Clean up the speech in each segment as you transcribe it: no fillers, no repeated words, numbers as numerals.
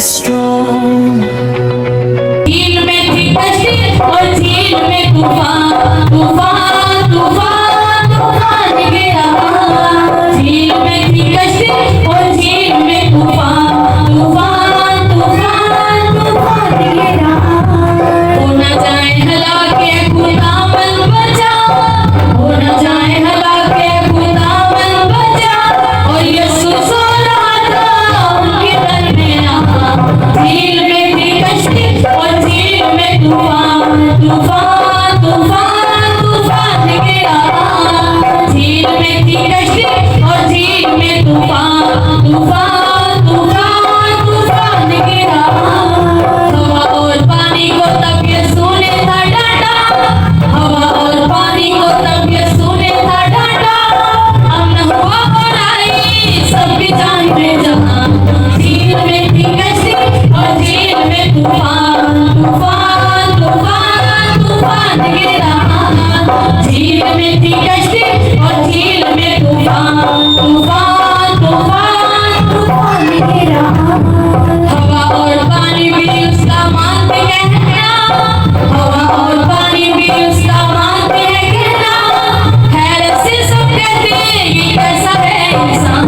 strong. झील में थी कश्ती और झील में तूफान तूफान तूफान तूफान गिरा। झील में थी कश्ती और झील में तूफान तूफान तूफान तूफान गिरा। हो न जाए हलाके खुदावन बचा, हो न जाए हलाके खुदावन बचा। और यीशु सो रहा था उनके दरमियान। झील में थी कश्ती और झील में तूफान तूफान तूफान तूफान गिरा। झील में थी कश्ती और झील में तूफान तूफान तूफान तूफान गिरा। हवा और पानी को तब यीशु ने था डांटा, हवा और पानी को तब यीशु ने था डांटा। अमन हुआ और आई सबकी जान में जहां। झील में थी कश्ती और झील में तूफान तूफान तूफान तूफान गिरा। झील में थी कश्ती और झील में तूफान तूफान तूफान तूफान गिरा। हवा और पानी भी उसका मानते हैं कहना, हवा और पानी भी उसका मानते हैं कहना। हैरत से सब कहते हैं ये कैसा है इंसान।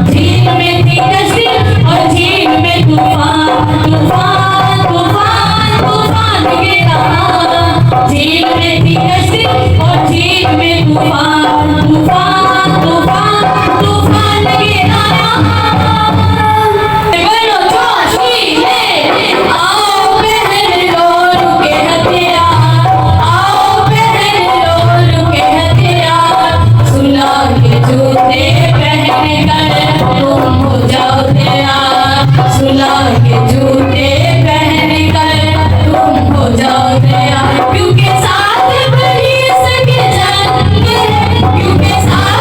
झील में थी कश्ती और झील में तूफान तूफान तूफान तूफान गिरा। झील में थी कश्ती और झील में तूफान तूफान तूफान तूफान गिरा। बोलो जोशी ले आओ बहन लो रुके हथियार, आओ बहन लो रुके हथियार। सुलह के जूते पहन कर तुम हो जाओ तैयार, सुलह के जूते पहन कर तुम हो जाओ तैयार। क्योंकि साथ बड़ी सके जंग है, क्योंकि साथ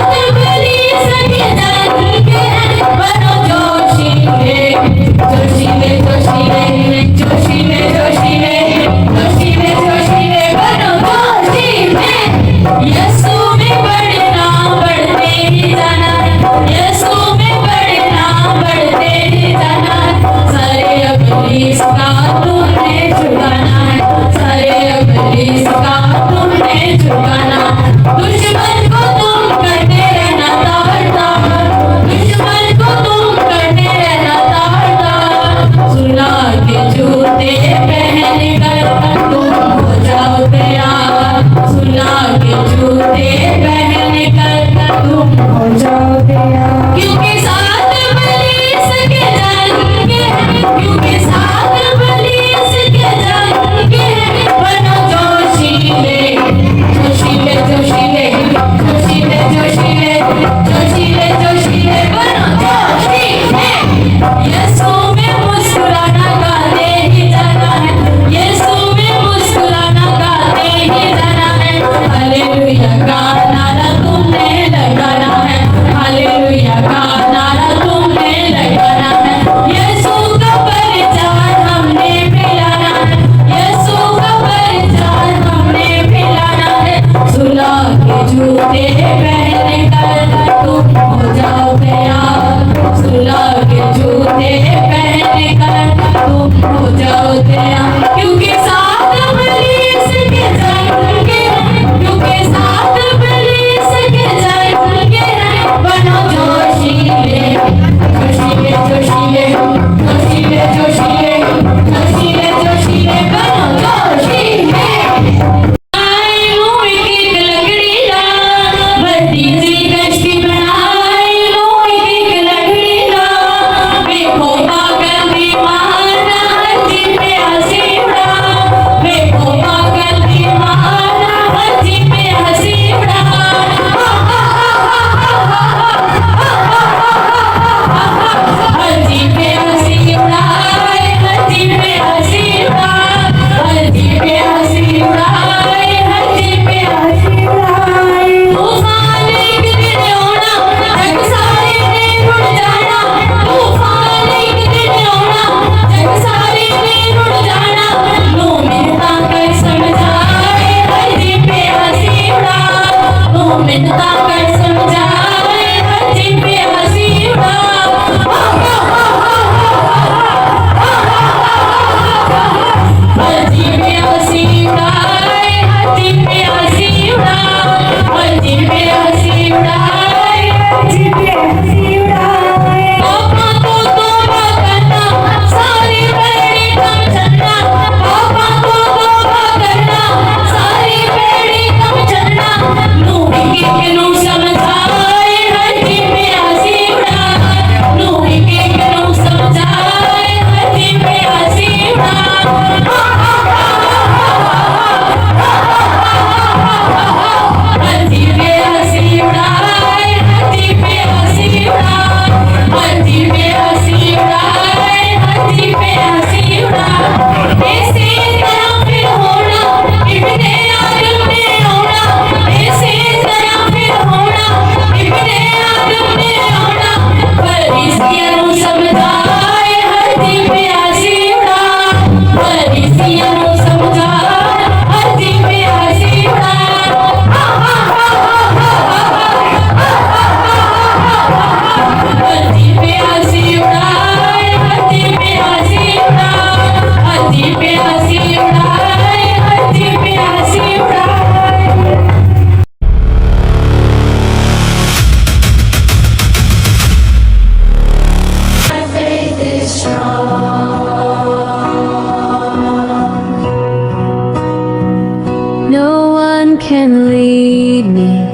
No one can lead me,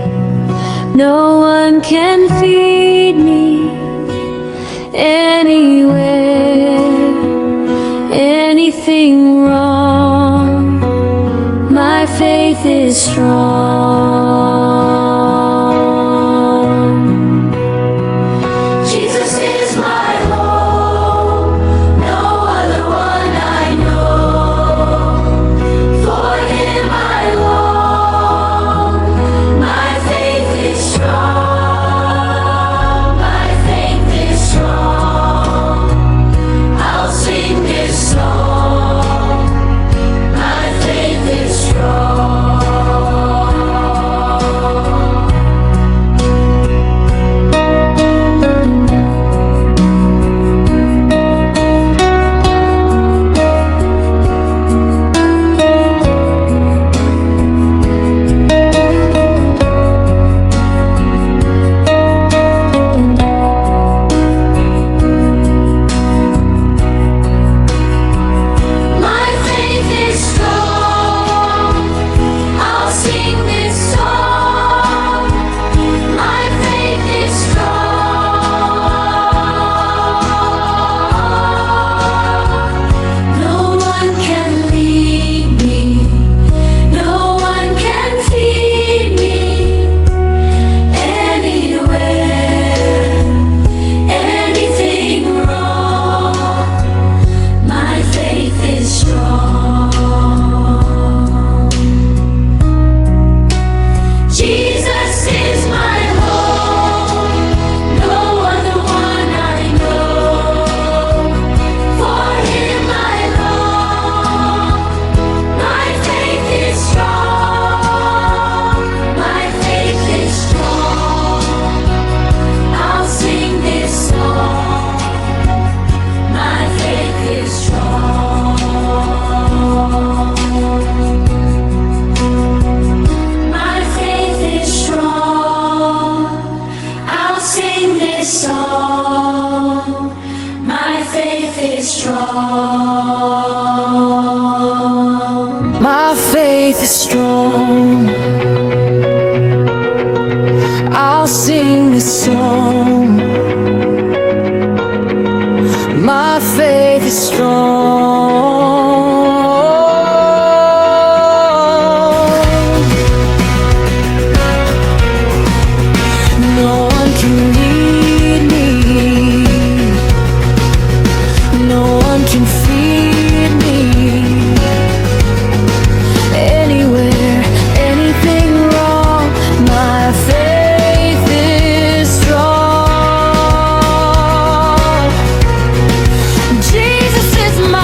no one can feed me anywhere, anything wrong. My faith is strong. Jesus is my hope, no other one I know. For Him I long, my faith is strong, my faith is strong. I'll sing this song, my faith is strong. My faith is strong, I'll sing this song. My faith is strong. No one can lead me, no one can feed me anywhere, anything wrong. My faith is strong. Jesus is my hope, no other one I know. For Him I long, my faith is strong, my faith is strong. I'll sing this song, my faith is strong. My faith is strong, I'll sing this song. My faith is strong. My faith is strong. I'll sing this song. My faith is strong. No one can lead me, no one can feed me anywhere, anything wrong. My faith is strong. Jesus is my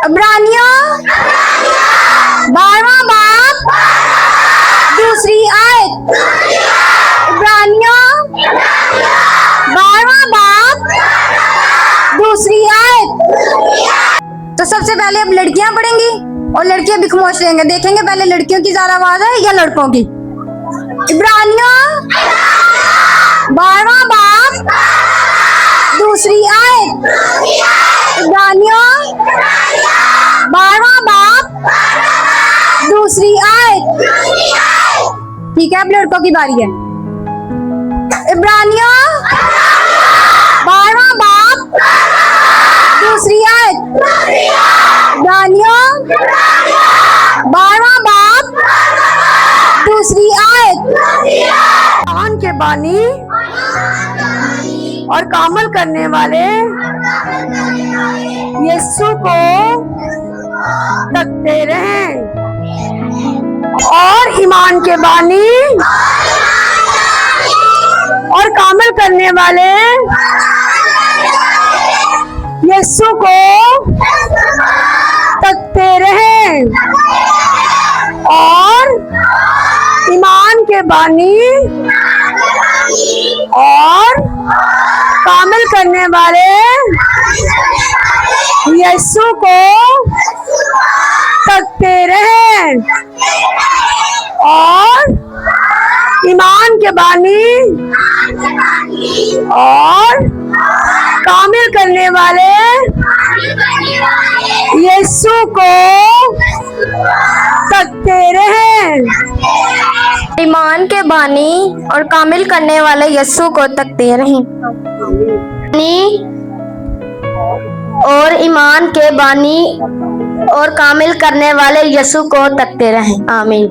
इब्रानियों 12वां बाब दूसरी आयत। इब्रानियों 12वां बाब दूसरी आयत। तो सबसे पहले अब लड़कियां पढ़ेंगी और लड़कियां भी खामोश रहेंगे। देखेंगे पहले लड़कियों की ज्यादा आवाज है या लड़कों की। इब्रानियों 12वां बाब दूसरी आयत। इब्रानियों 12वां बाब दूसरी आयत। ठीक है, अब लड़कों की बारी है। इब्रानियों 12वां बाब दूसरी आयत। इब्रानियों 12वां बाब दूसरी आयत। कुरान के बानी और कामल करने वाले यीशु को तकते रहें और ईमान के बानी और कामल करने वाले यीशु को तकते रहें और ईमान के बानी और कामल करने वाले यीशु को तकते रहें और ईमान के बानी और कामिल करने वाले यीशु को तकते रहें। ईमान के बानी और कामिल करने वाले यीशु को तकते रहें। और ईमान के बानी और कामिल करने वाले यीशु को तकते रहें। आमीन।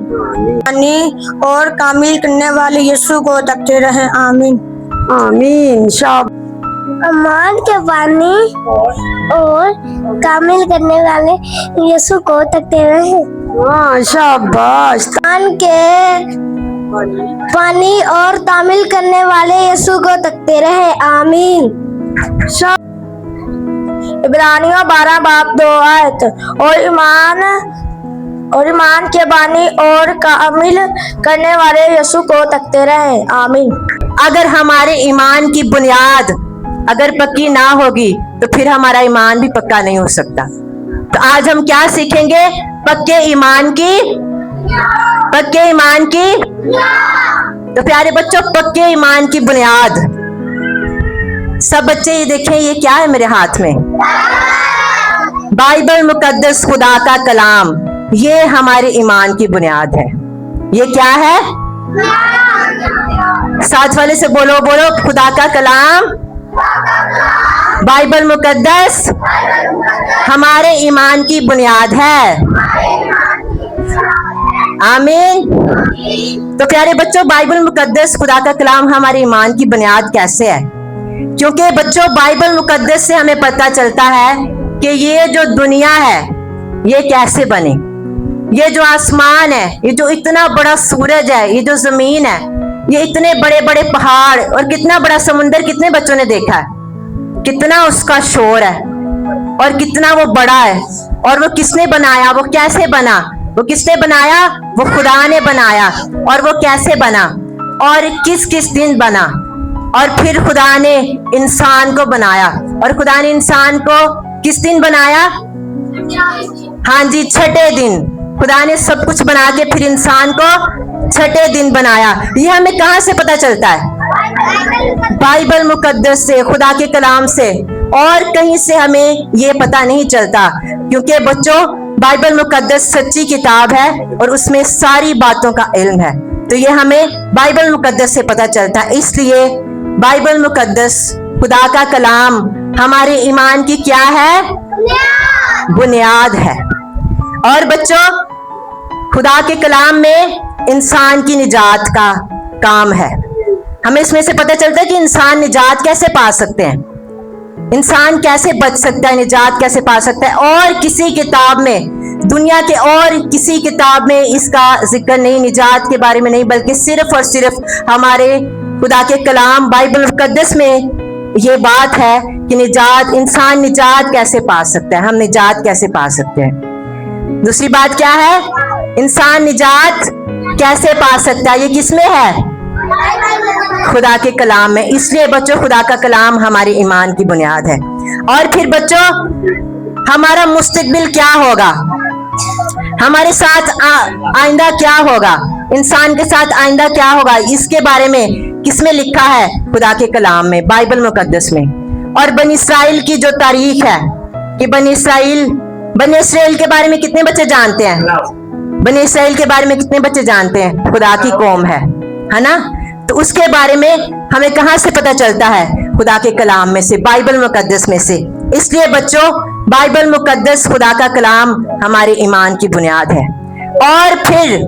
बानी और कामिल करने वाले यीशु को तकते रहें। आमीन आमीन। ईमान के बानी और कामिल करने वाले यीशु को तकते रहें। शाबाश। ईमान के बानी और कामिल करने वाले यीशु को तकते रहें। आमीन। इब्रानियों 12 बाब 2 आयत। और ईमान के बानी और कामिल करने वाले यीशु को तकते रहे। आमीन। अगर हमारे ईमान की बुनियाद अगर पक्की ना होगी तो फिर हमारा ईमान भी पक्का नहीं हो सकता। तो आज हम क्या सीखेंगे? पक्के ईमान की तो प्यारे बच्चों, पक्के ईमान की बुनियाद। सब बच्चे ये देखें, ये क्या है मेरे हाथ में? बाइबल मुकद्दस, खुदा का कलाम। ये हमारे ईमान की बुनियाद है। ये क्या है? साथ वाले से बोलो खुदा का कलाम, बाइबल मुकद्दस हमारे ईमान की बुनियाद है। आमीन। तो प्यारे बच्चों, बाइबल मुकद्दस, खुदा का कलाम हमारे ईमान की बुनियाद कैसे है? क्योंकि बच्चों, बाइबल मुकद्दस से हमें पता चलता है कि ये जो दुनिया है ये कैसे बनी। ये जो आसमान है, ये जो इतना बड़ा सूरज है, ये जो जमीन है, ये इतने बड़े बड़े पहाड़ और कितना बड़ा समुंदर, कितने बच्चों ने देखा है? कितना उसका शोर है और कितना वो बड़ा है। और वो किसने बनाया? वो कैसे बना? वो किसने बनाया? वो खुदा ने बनाया। और वो कैसे बना और किस किस दिन बना? और फिर खुदा ने इंसान को बनाया। और खुदा ने इंसान को किस दिन बनाया? हाँ जी, छठे दिन। खुदा ने सब कुछ बना के फिर इंसान को छठे दिन बनाया। ये हमें कहाँ से पता चलता है? बाइबल मुकद्दस से, खुदा के कलाम से। और कहीं से हमें ये पता नहीं चलता, क्योंकि बच्चों, बाइबल मुकद्दस सच्ची किताब है और उसमें सारी बातों का इल्म है। तो ये हमें बाइबल मुकद्दस से पता चलता है। इसलिए बाइबल मुकद्दस, खुदा का कलाम हमारे ईमान की क्या है? बुनियाद है। और बच्चों, खुदा के कलाम में इंसान की निजात का काम है। हमें इसमें से पता चलता है कि इंसान निजात कैसे पा सकते हैं, इंसान कैसे बच सकता है, निजात कैसे पा सकता है। और किसी किताब में, दुनिया के और किसी किताब में इसका जिक्र नहीं, निजात के बारे में नहीं, बल्कि सिर्फ और सिर्फ हमारे खुदा के कलाम बाइबल मुकद्दस में ये बात है कि निजात, इंसान निजात कैसे पा सकता है, हम निजात कैसे पा सकते हैं। दूसरी बात क्या है, इंसान निजात कैसे पा सकता है, ये किसमें है, खुदा के कलाम में। इसलिए बच्चों खुदा का कलाम हमारे ईमान की बुनियाद है। और फिर बच्चों हमारा मुस्तकबिल क्या होगा, हमारे साथ आइंदा क्या होगा, इंसान के साथ आइंदा क्या होगा, इसके बारे में किसमें लिखा है, खुदा के कलाम में, बाइबल मुकद्दस में। और बनी इस्राइल की जो तारीख है कि बनी इस्राइल के बारे में कितने बच्चे जानते हैं, बनी इस्राइल के बारे में कितने बच्चे जानते हैं, खुदा की कौम है ना। तो उसके बारे में हमें कहां से पता चलता है, खुदा के कलाम में से, बाइबल मुकद्दस में से। इसलिए बच्चों बाइबल मुकद्दस खुदा का कलाम हमारे ईमान की बुनियाद है। और फिर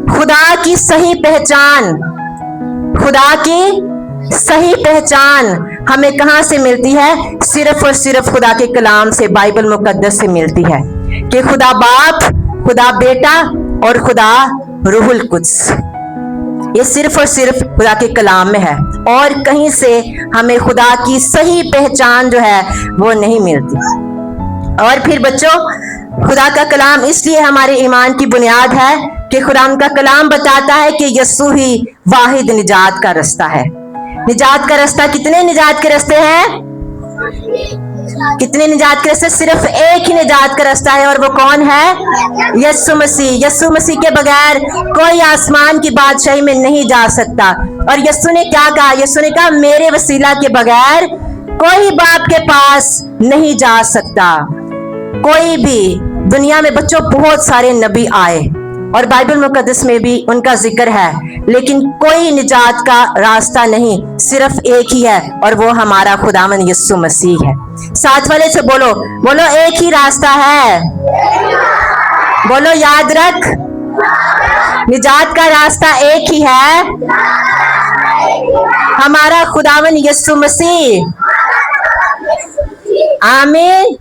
खुदा की सही पहचान, खुदा की सही पहचान हमें कहां से मिलती है, सिर्फ और सिर्फ खुदा के कलाम से, बाइबल मुकद्दस से मिलती है कि खुदा बाप, खुदा बेटा और खुदा रूहुल कुद्स, ये सिर्फ और सिर्फ खुदा के कलाम में है। और कहीं से हमें खुदा की सही पहचान जो है वो नहीं मिलती। और फिर बच्चों खुदा का कलाम इसलिए हमारे ईमान की बुनियाद है कि खुदा का कलाम बताता है कि यीशु ही वाहिद निजात का रास्ता है। निजात का रास्ता, कितने निजात के रास्ते हैं, कितने निजात के रास्ते, सिर्फ एक ही निजात का रास्ता है और वो कौन है, यीशु मसीह। यीशु मसीह के बगैर कोई आसमान की बादशाही में नहीं जा सकता। और यीशु ने क्या कहा, यीशु ने कहा मेरे वसीला के बगैर कोई बाप के पास नहीं जा सकता, कोई भी। दुनिया में बच्चों बहुत सारे नबी आए और बाइबल मुकद्दस में भी उनका जिक्र है, लेकिन कोई निजात का रास्ता नहीं, सिर्फ एक ही है और वो हमारा खुदावंद यीशु मसीह है। साथ वाले से बोलो, बोलो एक ही रास्ता है, बोलो याद रख, निजात का रास्ता एक ही है, हमारा खुदावंद यीशु मसीह। आमीन।